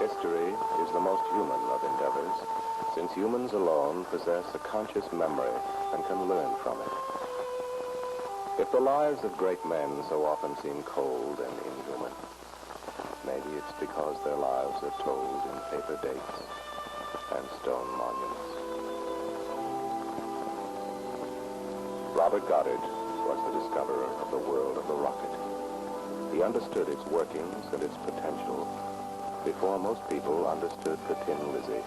History is the most human of endeavors, since humans alone possess a conscious memory and can learn from it. If the lives of great men so often seem cold and inhuman, maybe it's because their lives are told in paper dates and stone monuments. Robert Goddard was the discoverer of the world of the rocket. He understood its workings and its potential before most people understood the Tin Lizzie.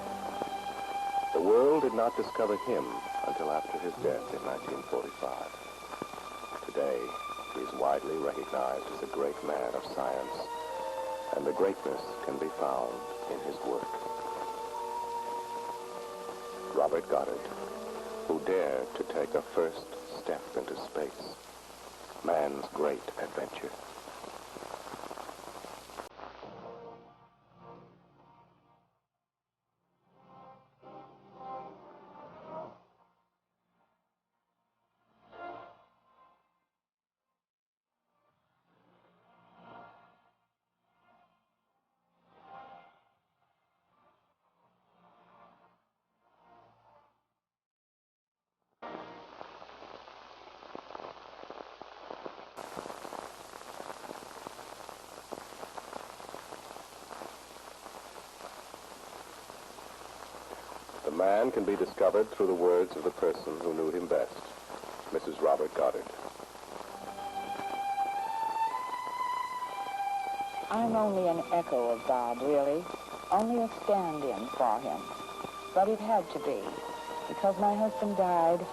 The world did not discover him until after his death in 1945. Today, he is widely recognized as a great man of science, and the greatness can be found in his work. Robert Goddard, who dared to take a first step into space, man's great adventure. The man can be discovered through the words of the person who knew him best, Mrs. Robert Goddard. I'm only an echo of Bob, really. Only a stand-in for him. But it had to be, because my husband died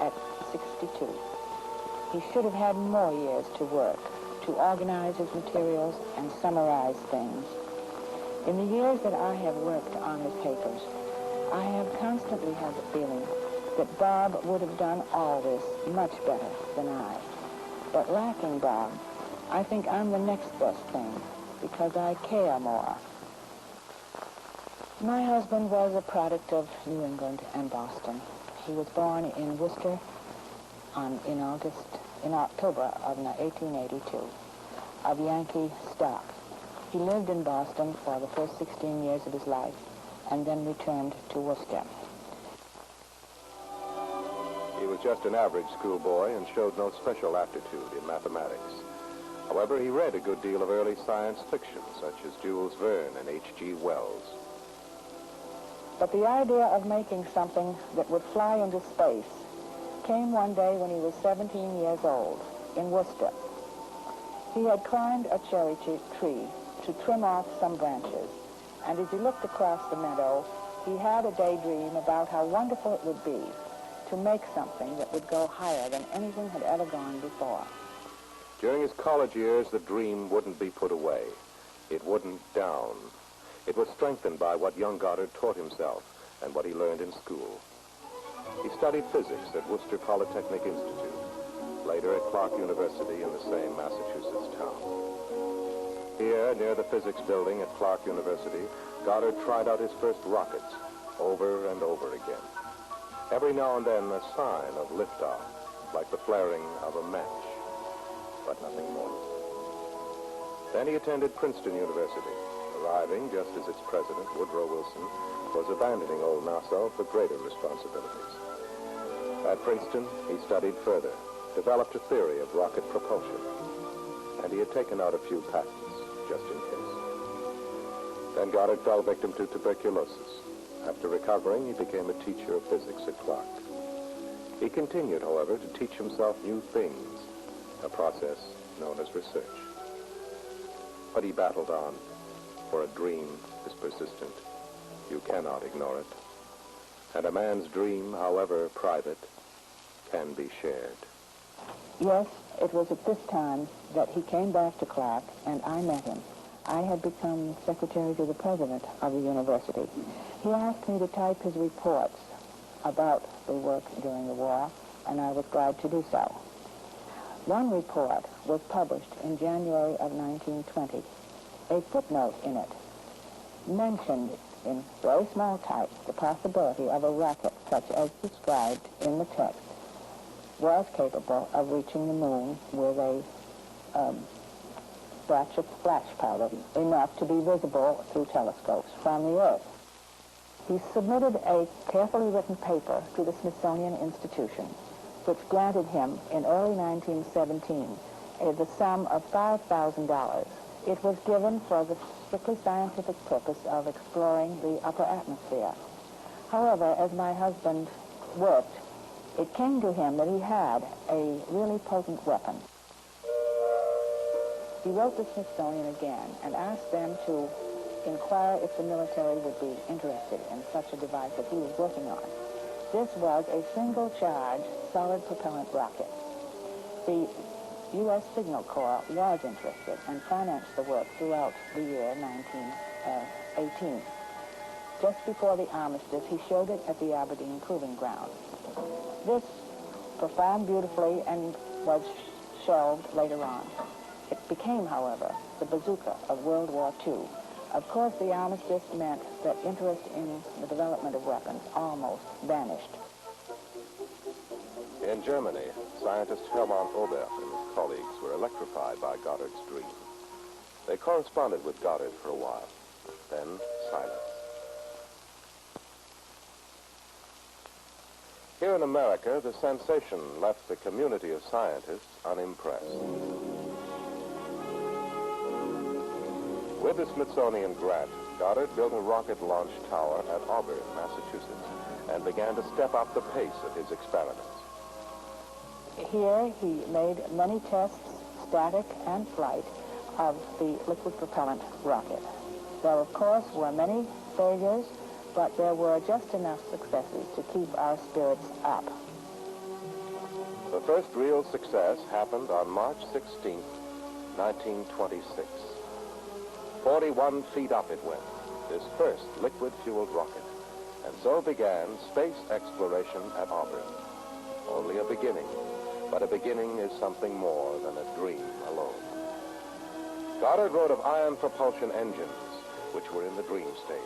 at 62. He should have had more years to work, to organize his materials and summarize things. In the years that I have worked on his papers, I have constantly had the feeling that Bob would have done all this much better than I. But lacking Bob, I think I'm the next best thing, because I care more. My husband was a product of New England and Boston. He was born in Worcester in October of 1882, of Yankee stock. He lived in Boston for the first 16 years of his life, and then returned to Worcester. He was just an average schoolboy and showed no special aptitude in mathematics. However, he read a good deal of early science fiction, such as Jules Verne and H.G. Wells. But the idea of making something that would fly into space came one day when he was 17 years old, in Worcester. He had climbed a cherry tree to trim off some branches, and as he looked across the meadow, he had a daydream about how wonderful it would be to make something that would go higher than anything had ever gone before. During his college years, the dream wouldn't be put away. It wouldn't down. It was strengthened by what young Goddard taught himself and what he learned in school. He studied physics at Worcester Polytechnic Institute, later at Clark University in the same Massachusetts town. Here, near the physics building at Clark University, Goddard tried out his first rockets over and over again. Every now and then, a sign of liftoff, like the flaring of a match, but nothing more. Then he attended Princeton University, arriving just as its president, Woodrow Wilson, was abandoning old Nassau for greater responsibilities. At Princeton, he studied further, developed a theory of rocket propulsion, and he had taken out a few patents, just in case. Then Goddard fell victim to tuberculosis. After recovering, he became a teacher of physics at Clark. He continued, however, to teach himself new things, a process known as research. But he battled on, for a dream is persistent. You cannot ignore it. And a man's dream, however private, can be shared. Yes, it was at this time that he came back to Clark, and I met him. I had become secretary to the president of the university. He asked me to type his reports about the work during the war, and I was glad to do so. One report was published in January of 1920. A footnote in it mentioned in very small type the possibility of a rocket such as described in the text was capable of reaching the moon with a splash of splash powder, enough to be visible through telescopes from the Earth. He submitted a carefully written paper to the Smithsonian Institution, which granted him in early 1917 the sum of $5,000. It was given for the strictly scientific purpose of exploring the upper atmosphere. However, as my husband worked, it came to him that he had a really potent weapon. He wrote the Smithsonian again and asked them to inquire if the military would be interested in such a device that he was working on. This was a single-charge, solid propellant rocket. The U.S. Signal Corps was interested and financed the work throughout the year 1918. Just before the armistice, he showed it at the Aberdeen Proving Ground. This performed beautifully and was shelved later on. It became, however, the bazooka of World War II. Of course, the armistice meant that interest in the development of weapons almost vanished. In Germany, scientist Hermann Oberth and his colleagues were electrified by Goddard's dream. They corresponded with Goddard for a while. Then, silence. Here in America, the sensation left the community of scientists unimpressed. With the Smithsonian grant, Goddard built a rocket launch tower at Auburn, Massachusetts, and began to step up the pace of his experiments. Here he made many tests, static and flight, of the liquid propellant rocket. There, of course, were many failures, but there were just enough successes to keep our spirits up. The first real success happened on March 16, 1926. 41 feet up it went, this first liquid-fueled rocket. And so began space exploration at Auburn. Only a beginning, but a beginning is something more than a dream alone. Goddard wrote of ion propulsion engines, which were in the dream stage.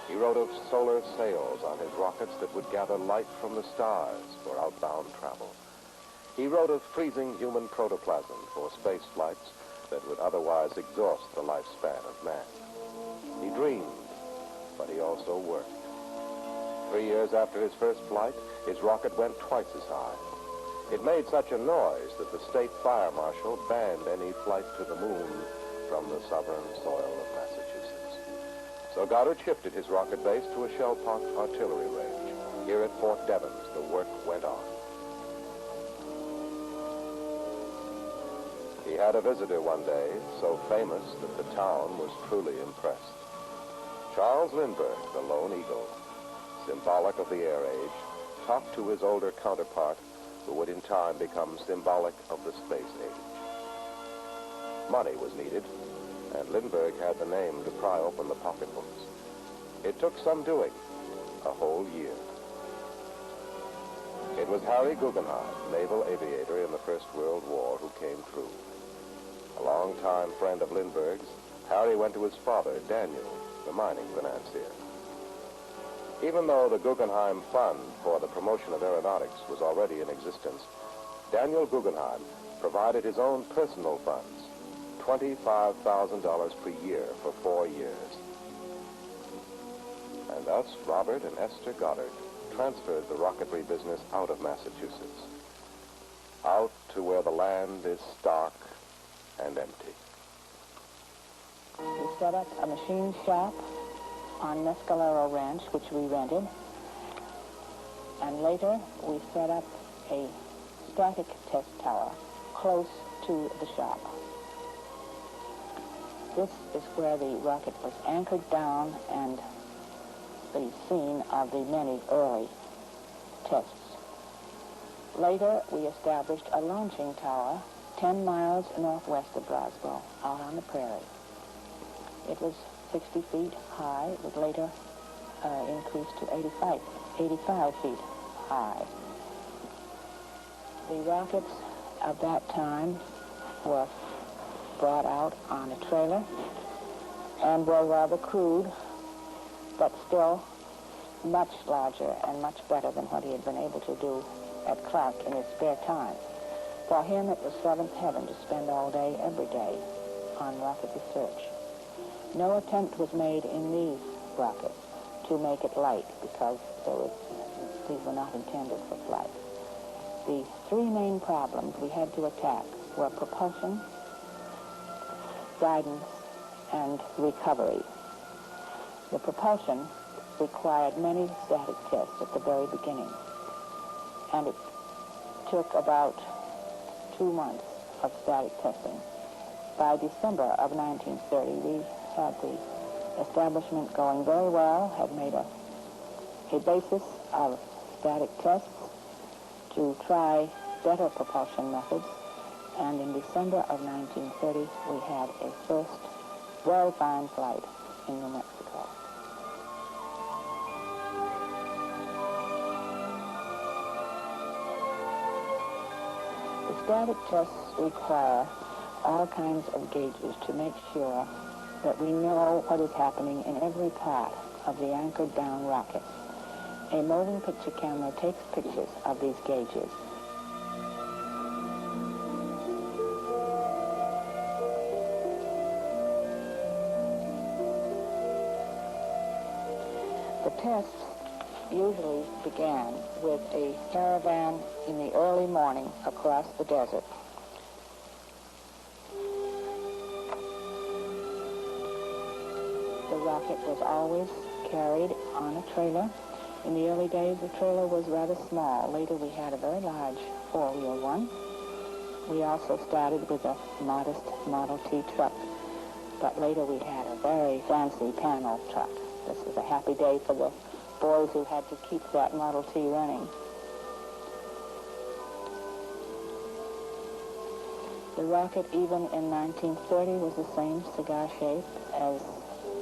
He wrote of solar sails on his rockets that would gather light from the stars for outbound travel. He wrote of freezing human protoplasm for space flights that would otherwise exhaust the lifespan of man. He dreamed, but he also worked. 3 years after his first flight, his rocket went twice as high. It made such a noise that the state fire marshal banned any flight to the moon from the sovereign soil of Massachusetts. So Goddard shifted his rocket base to a shell-pocked artillery range. Here at Fort Devens, the work went on. He had a visitor one day, so famous that the town was truly impressed. Charles Lindbergh, the lone eagle, symbolic of the air age, talked to his older counterpart, who would in time become symbolic of the space age. Money was needed, and Lindbergh had the name to pry open the pocketbooks. It took some doing, a whole year. It was Harry Guggenheim, naval aviator in the First World War, who came through. A longtime friend of Lindbergh's, Harry went to his father, Daniel, the mining financier. Even though the Guggenheim Fund for the promotion of aeronautics was already in existence, Daniel Guggenheim provided his own personal funds, $25,000 per year for 4 years. And thus, Robert and Esther Goddard transferred the rocketry business out of Massachusetts, out to where the land is stark and empty. We set up a machine shop on Mescalero Ranch, which we rented, and later we set up a static test tower close to the shop. This is where the rocket was anchored down and the scene of the many early tests. Later, we established a launching tower 10 miles northwest of Roswell, out on the prairie. It was 60 feet high. It was later increased to 85 feet high. The rockets of that time were brought out on a trailer and were rather crude, but still much larger and much better than what he had been able to do at Clark in his spare time. For him, it was seventh heaven to spend all day, every day, on rocket research. No attempt was made in these rockets to make it light because these were not intended for flight. The three main problems we had to attack were propulsion, guidance, and recovery. The propulsion required many static tests at the very beginning, and it took about 2 months of static testing. By December of 1930, we had the establishment going very well, had made a basis of static tests to try better propulsion methods, and in December of 1930, we had a first well-timed flight in New Mexico. The static tests require all kinds of gauges to make sure that we know what is happening in every part of the anchored down rocket. A moving picture camera takes pictures of these gauges. The tests usually began with a caravan in the early morning across the desert. The rocket was always carried on a trailer. In the early days, the trailer was rather small. Later, we had a very large four-wheel one. We also started with a modest Model T truck, but later we had a very fancy panel truck. This was a happy day for the boys who had to keep that Model T running. The rocket, even in 1930, was the same cigar shape as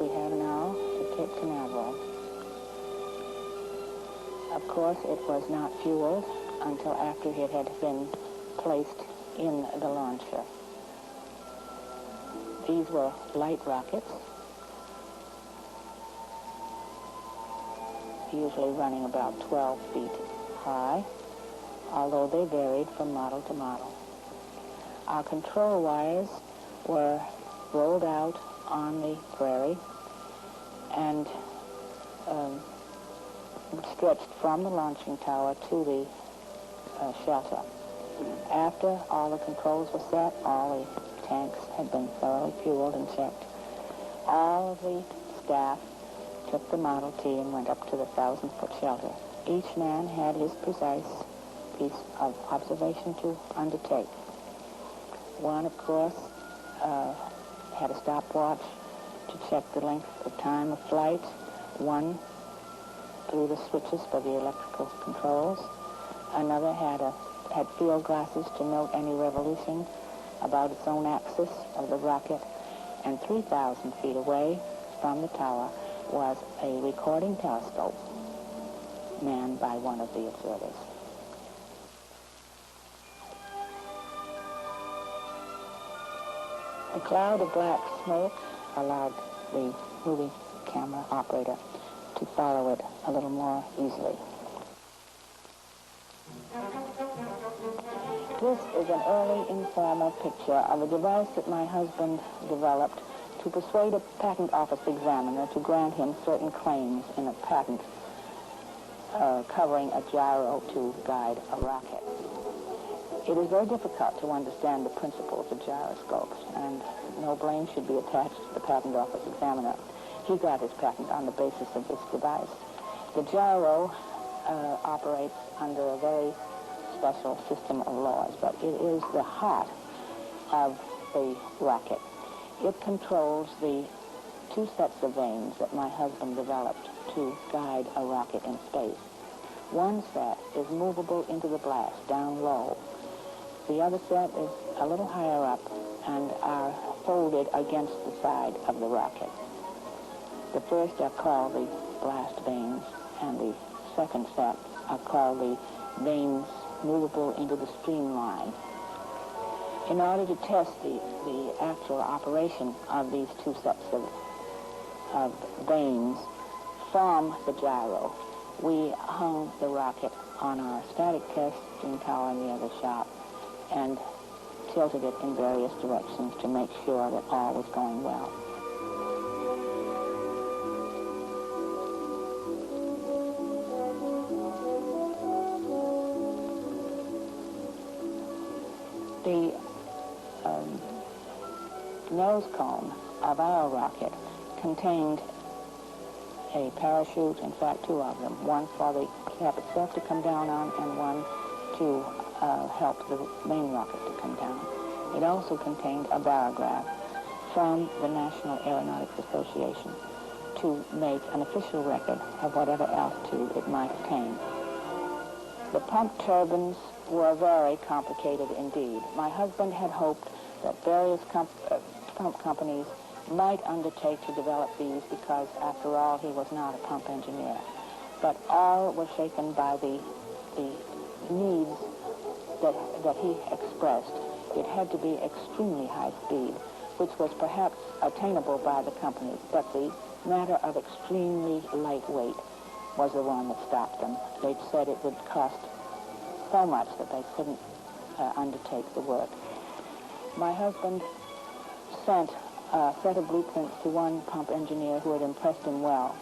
we have now to Cape Canaveral. Of course, it was not fueled until after it had been placed in the launcher. These were light rockets, usually running about 12 feet high, although they varied from model to model. Our control wires were rolled out on the prairie and stretched from the launching tower to the shelter. After all the controls were set, all the tanks had been thoroughly fueled and checked, all of the staff took the Model T and went up to the 1,000-foot shelter. Each man had his precise piece of observation to undertake. One, of course, had a stopwatch to check the length of time of flight. One through the switches for the electrical controls. Another had field glasses to note any revolution about its own axis of the rocket. And 3,000 feet away from the tower was a recording telescope manned by one of the observers. A cloud of black smoke allowed the moving camera operator to follow it a little more easily. This is an early informal picture of a device that my husband developed to persuade a patent office examiner to grant him certain claims in a patent covering a gyro to guide a rocket. It is very difficult to understand the principles of gyroscopes, and no blame should be attached to the patent office examiner. He got his patent on the basis of this device. The gyro operates under a very special system of laws, but it is the heart of the rocket. It controls the two sets of vanes that my husband developed to guide a rocket in space. One set is movable into the blast, down low. The other set is a little higher up and are folded against the side of the rocket. The first are called the blast vanes, and the second set are called the vanes movable into the streamline. In order to test the actual operation of these two sets of vanes from the gyro, we hung the rocket on our static testing tower in the other shop and tilted it in various directions to make sure that all was going well. The nose cone of our rocket contained a parachute, in fact, two of them, one for the cap itself to come down on and one to help the main rocket to come down. It also contained a barograph from the National Aeronautics Association to make an official record of whatever altitude it might attain. The pump turbines were very complicated indeed. My husband had hoped that various pump companies might undertake to develop these because, after all, he was not a pump engineer. But all were shaken by the needs that he expressed. It had to be extremely high speed, which was perhaps attainable by the companies, but the matter of extremely lightweight was the one that stopped them. They said it would cost so much that they couldn't undertake the work. My husband sent a set of blueprints to one pump engineer who had impressed him well,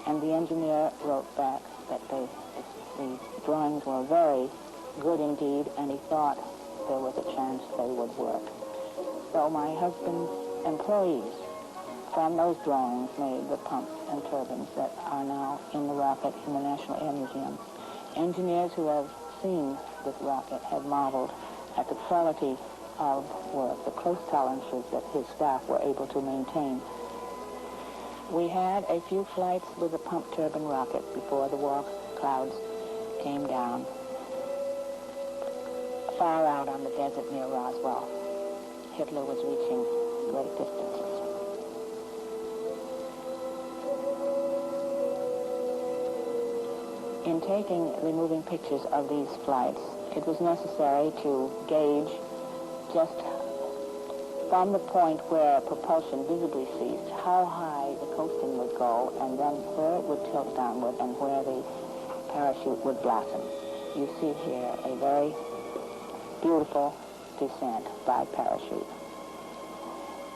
and the engineer wrote back that the drawings were very good indeed, and he thought there was a chance they would work. So my husband's employees from those drawings made the pumps and turbines that are now in the rocket in the National Air Museum. Engineers who have seen this rocket had marveled at the quality of work, the close tolerances that his staff were able to maintain. We had a few flights with the pump turbine rocket before the war clouds came down far out on the desert near Roswell. Hitler was reaching great distances. In taking the moving pictures of these flights, it was necessary to gauge just from the point where propulsion visibly ceased, how high the coasting would go, and then where it would tilt downward and where the parachute would blossom. You see here a very beautiful descent by parachute.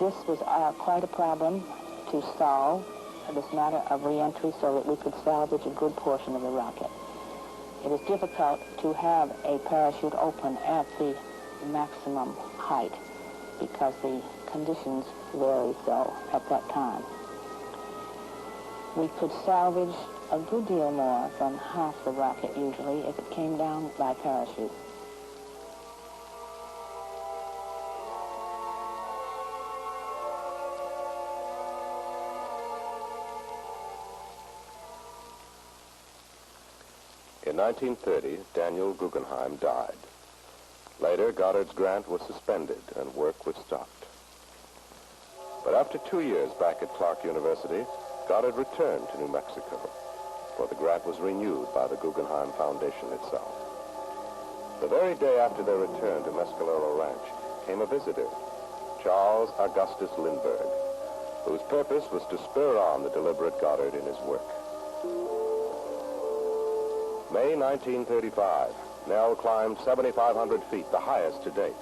This was quite a problem to solve, this matter of re-entry, so that we could salvage a good portion of the rocket. It is difficult to have a parachute open at the maximum height because the conditions vary so at that time. We could salvage a good deal more than half the rocket usually if it came down by parachute. In 1930, Daniel Guggenheim died. Later, Goddard's grant was suspended and work was stopped. But after 2 years back at Clark University, Goddard returned to New Mexico, for the grant was renewed by the Guggenheim Foundation itself. The very day after their return to Mescalero Ranch came a visitor, Charles Augustus Lindbergh, whose purpose was to spur on the deliberate Goddard in his work. May 1935, Nell climbed 7,500 feet, the highest to date.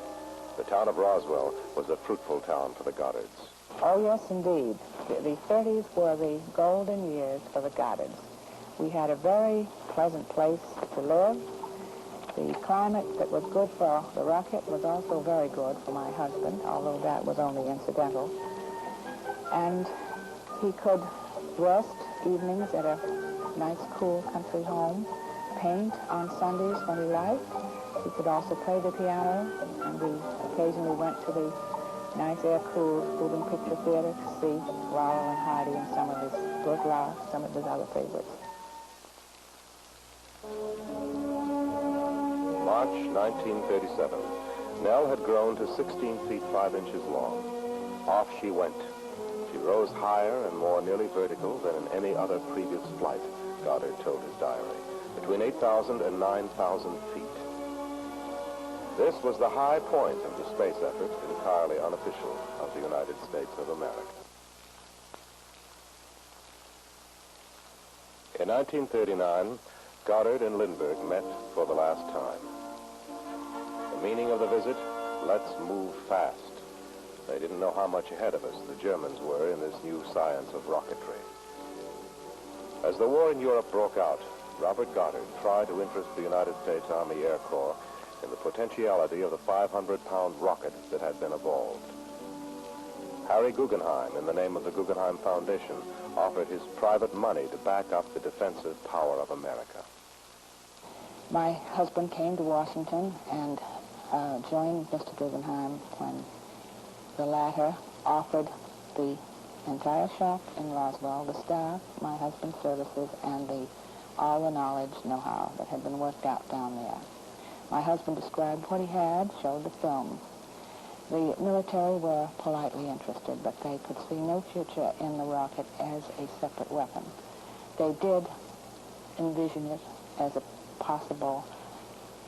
The town of Roswell was a fruitful town for the Goddards. Oh, yes, indeed. The 30s were the golden years for the Goddards. We had a very pleasant place to live. The climate that was good for the rocket was also very good for my husband, although that was only incidental. And he could rest evenings at a nice, cool country home, paint on Sundays when he liked. He could also play the piano, and we occasionally went to the nice air-cooled moving picture theater to see Laurel and Hardy and some of his some of his other favorites. March 1937. Nell had grown to 16 feet 5 inches long. Off she went. She rose higher and more nearly vertical than in any other previous flight, Goddard told his diary, between 8,000 and 9,000 feet. This was the high point of the space effort, entirely unofficial, of the United States of America. In 1939, Goddard and Lindbergh met for the last time. The meaning of the visit let's move fast. They didn't know how much ahead of us the Germans were in this new science of rocketry. As the war in Europe broke out, Robert Goddard tried to interest the United States Army Air Corps in the potentiality of the 500-pound rocket that had been evolved. Harry Guggenheim, in the name of the Guggenheim Foundation, offered his private money to back up the defensive power of America. My husband came to Washington and joined Mr. Guggenheim when the latter offered the entire shop in Roswell, the staff, my husband's services, and all the knowledge, know-how that had been worked out down there. My husband described what he had, showed the films. The military were politely interested, but they could see no future in the rocket as a separate weapon. They did envision it as a possible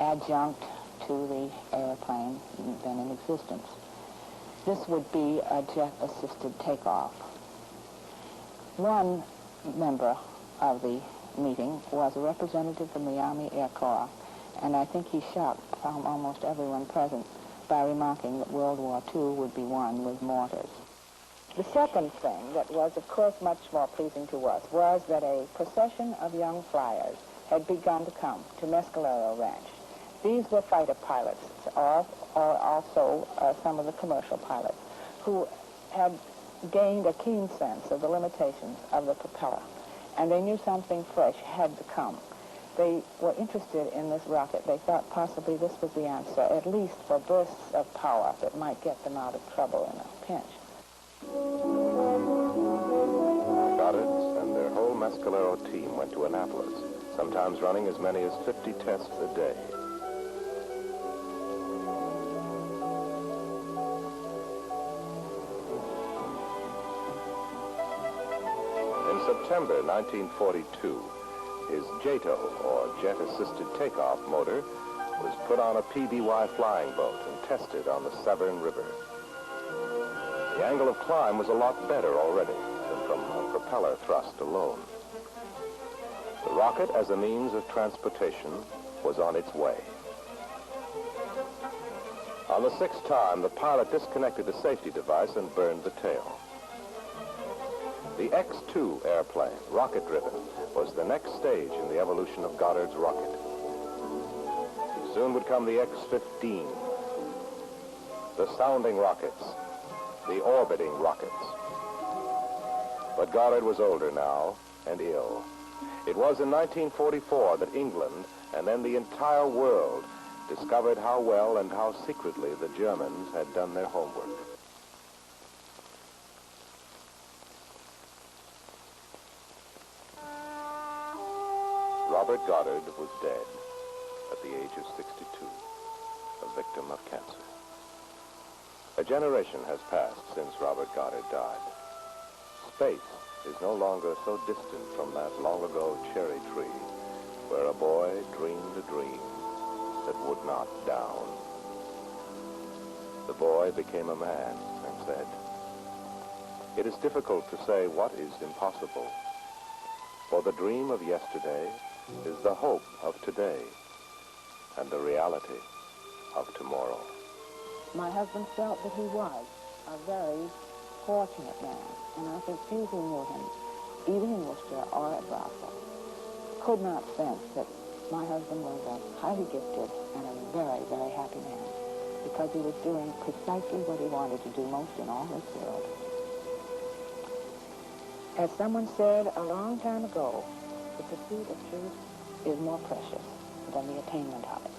adjunct to the airplane then in existence. This would be a jet-assisted takeoff. One member of the meeting was a representative from the Army Air Corps, and I think he shocked almost everyone present by remarking that World War II would be won with mortars. The second thing that was, of course, much more pleasing to us was that a procession of young flyers had begun to come to Mescalero Ranch. These were fighter pilots, or also some of the commercial pilots, who had gained a keen sense of the limitations of the propeller, and they knew something fresh had to come. They were interested in this rocket. They thought possibly this was the answer, at least for bursts of power that might get them out of trouble in a pinch. Goddards and their whole Mescalero team went to Annapolis, sometimes running as many as 50 tests a day. In September 1942, his JATO, or Jet-Assisted Takeoff motor, was put on a PBY flying boat and tested on the Severn River. The angle of climb was a lot better already than from a propeller thrust alone. The rocket, as a means of transportation, was on its way. On the sixth time, the pilot disconnected the safety device and burned the tail. The X-2 airplane, rocket-driven, was the next stage in the evolution of Goddard's rocket. Soon would come the X-15, the sounding rockets, the orbiting rockets. But Goddard was older now and ill. It was in 1944 that England, and then the entire world, discovered how well and how secretly the Germans had done their homework. Robert Goddard was dead at the age of 62, a victim of cancer. A generation has passed since Robert Goddard died. Space is no longer so distant from that long-ago cherry tree where a boy dreamed a dream that would not down. The boy became a man and said, "It is difficult to say what is impossible, for the dream of yesterday is the hope of today and the reality of tomorrow." My husband felt that he was a very fortunate man, and I think few who knew him, even in Worcester or at Roswell, could not sense that my husband was a highly gifted and a very, very happy man, because he was doing precisely what he wanted to do most in all this world. As someone said a long time ago, the pursuit of truth is more precious than the attainment of it.